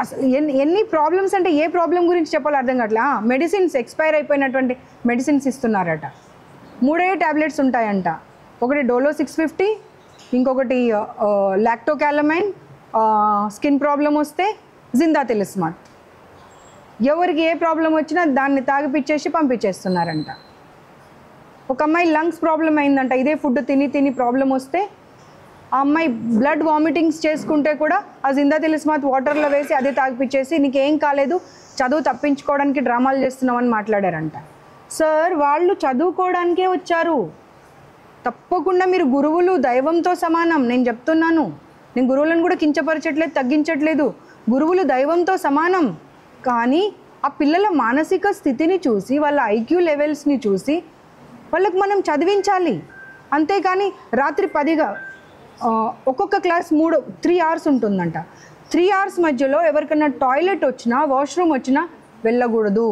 అసలు ఎన్ని ప్రాబ్లమ్స్ అంటే ఏ ప్రాబ్లం గురించి చెప్పాలో అర్థం కావట్లే. మెడిసిన్స్ ఎక్స్పైర్ అయిపోయినటువంటి మెడిసిన్స్ ఇస్తున్నారట. 3 టాబ్లెట్స్ ఉంటాయంట. ఒకటి డోలో 650, ఇంకొకటి లాక్టోకాలమైన్, స్కిన్ ప్రాబ్లం వస్తే జిందా తిలిస్మాన్. ఎవరికి ఏ ప్రాబ్లం వచ్చినా దాన్ని తాగిపిచ్చేసి పంపించేస్తున్నారంట. ఒక అమ్మాయి లంగ్స్ ప్రాబ్లం అయిందంట. ఇదే ఫుడ్ తిని ప్రాబ్లం వస్తే ఆ అమ్మాయి బ్లడ్ వామిటింగ్స్ చేసుకుంటే కూడా ఆ జిందా తిలిస్మాత్ వాటర్లో వేసి అదే తాగిపిచ్చేసి నీకేం కాలేదు, చదువు తప్పించుకోవడానికి డ్రామాలు చేస్తున్నామని మాట్లాడారంట. సార్, వాళ్ళు చదువుకోవడానికే వచ్చారు. తప్పకుండా మీరు గురువులు దైవంతో సమానం. నేను చెప్తున్నాను, నేను గురువులను కూడా కించపరచట్లేదు, తగ్గించట్లేదు. గురువులు దైవంతో సమానం. కానీ ఆ పిల్లల మానసిక స్థితిని చూసి, వాళ్ళ ఐక్యూ లెవెల్స్ని చూసి వాళ్ళకి మనం చదివించాలి. అంతేకాని రాత్రి 10గా ఒక్కొక్క క్లాస్ 3 అవర్స్ ఉంటుందంట. 3 అవర్స్ మధ్యలో ఎవరికైనా టాయిలెట్ వచ్చినా, వాష్రూమ్ వచ్చినా వెళ్ళకూడదు.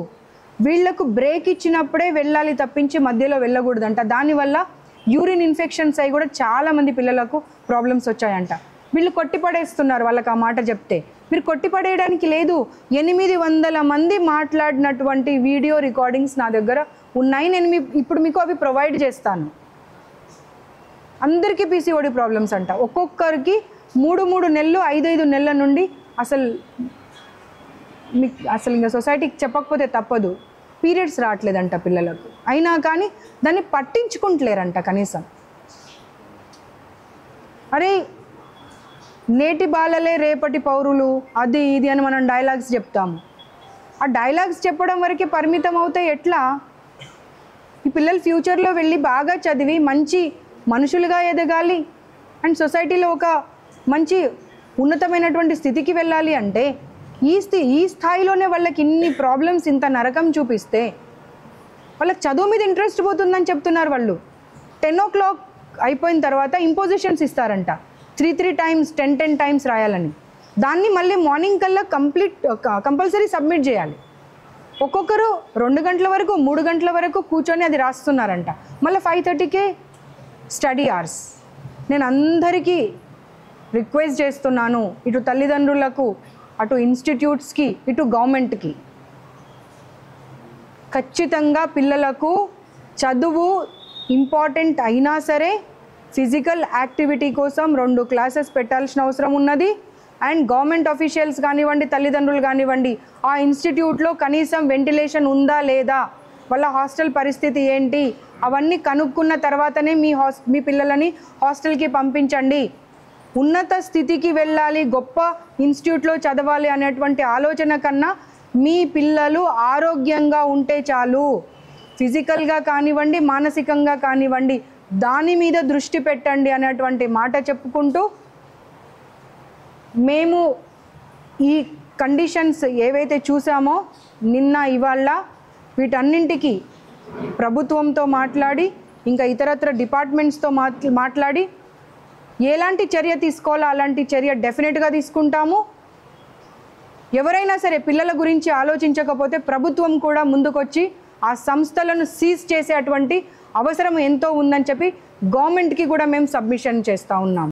వీళ్లకు బ్రేక్ ఇచ్చినప్పుడే వెళ్ళాలి తప్పించి మధ్యలో వెళ్ళకూడదంట. దానివల్ల యూరిన్ ఇన్ఫెక్షన్స్ అయి కూడా చాలామంది పిల్లలకు ప్రాబ్లమ్స్ వచ్చాయంట. వీళ్ళు కొట్టిపడేస్తున్నారు వాళ్ళకి ఆ మాట చెప్తే. మీరు కొట్టిపడేయడానికి లేదు. 800 మంది మాట్లాడినటువంటి వీడియో రికార్డింగ్స్ నా దగ్గర ఉన్నాయి. నేను ఇప్పుడు మీకు అవి ప్రొవైడ్ చేస్తాను. అందరికీ పీసీఓడి ప్రాబ్లమ్స్ అంట. ఒక్కొక్కరికి 3 నెలలు 5 నెలల నుండి అసలు ఇంకా సొసైటీకి చెప్పకపోతే తప్పదు, పీరియడ్స్ రావట్లేదంట పిల్లలకు. అయినా కానీ దాన్ని పట్టించుకుంటలేరంట కనీసం. అరే, నేటి బాలలే రేపటి పౌరులు, అది ఇది అని మనం డైలాగ్స్ చెప్తాము. ఆ డైలాగ్స్ చెప్పడం వరకే పరిమితం అవుతాయి. ఎట్లా? ఈ పిల్లలు ఫ్యూచర్లో వెళ్ళి బాగా చదివి మంచి మనుషులుగా ఎదగాలి అండ్ సొసైటీలో ఒక మంచి ఉన్నతమైనటువంటి స్థితికి వెళ్ళాలి అంటే ఈ స్థాయిలోనే వాళ్ళకి ఇన్ని ప్రాబ్లమ్స్, ఇంత నరకం చూపిస్తే వాళ్ళకి చదువు మీద ఇంట్రెస్ట్ పోతుందని చెప్తున్నారు వాళ్ళు. 10 o'clock అయిపోయిన తర్వాత ఇంపోజిషన్స్ ఇస్తారంట. 3 టైమ్స్ 10 టైమ్స్ రాయాలని. దాన్ని మళ్ళీ మార్నింగ్ కల్లా కంపల్సరీ సబ్మిట్ చేయాలి. ఒక్కొక్కరు 2 గంటల వరకు 3 గంటల వరకు కూర్చొని అది రాస్తున్నారంట. మళ్ళీ 5:30కే స్టడీ అవర్స్. నేను అందరికీ రిక్వెస్ట్ చేస్తున్నాను, ఇటు తల్లిదండ్రులకు, అటు ఇన్స్టిట్యూట్స్కి, ఇటు గవర్నమెంట్కి, ఖచ్చితంగా పిల్లలకు చదువు ఇంపార్టెంట్ అయినా సరే ఫిజికల్ యాక్టివిటీ కోసం 2 క్లాసెస్ పెట్టాల్సిన అవసరం ఉన్నది. అండ్ గవర్నమెంట్ అఫీషియల్స్ కానివ్వండి, తల్లిదండ్రులు కానివ్వండి, ఆ ఇన్స్టిట్యూట్లో కనీసం వెంటిలేషన్ ఉందా లేదా, వాళ్ళ హాస్టల్ పరిస్థితి ఏంటి, అవన్నీ కనుక్కున్న తర్వాతనే మీ పిల్లలని హాస్టల్కి పంపించండి. ఉన్నత స్థితికి వెళ్ళాలి, గొప్ప ఇన్స్టిట్యూట్లో చదవాలి అనేటువంటి ఆలోచన కన్నా మీ పిల్లలు ఆరోగ్యంగా ఉంటే చాలు. ఫిజికల్గా కానివ్వండి, మానసికంగా కానివ్వండి, దాని మీద దృష్టి పెట్టండి అనేటువంటి మాట చెప్పుకుంటూ, మేము ఈ కండిషన్స్ ఏవైతే చూసామో నిన్న ఇవాళ, వీటన్నింటికి ప్రభుత్వంతో మాట్లాడి, ఇంకా ఇతరత్ర డిపార్ట్మెంట్స్తో మాట్లాడి ఎలాంటి చర్య తీసుకోవాలో అలాంటి చర్య డెఫినెట్గా తీసుకుంటాము. ఎవరైనా సరే పిల్లల గురించి ఆలోచించకపోతే ప్రభుత్వం కూడా ముందుకొచ్చి ఆ సంస్థలను సీజ్ చేసేటువంటి అవసరం ఎంతో ఉందని చెప్పి గవర్నమెంట్కి కూడా మేము సబ్మిషన్ చేస్తూ ఉన్నాం.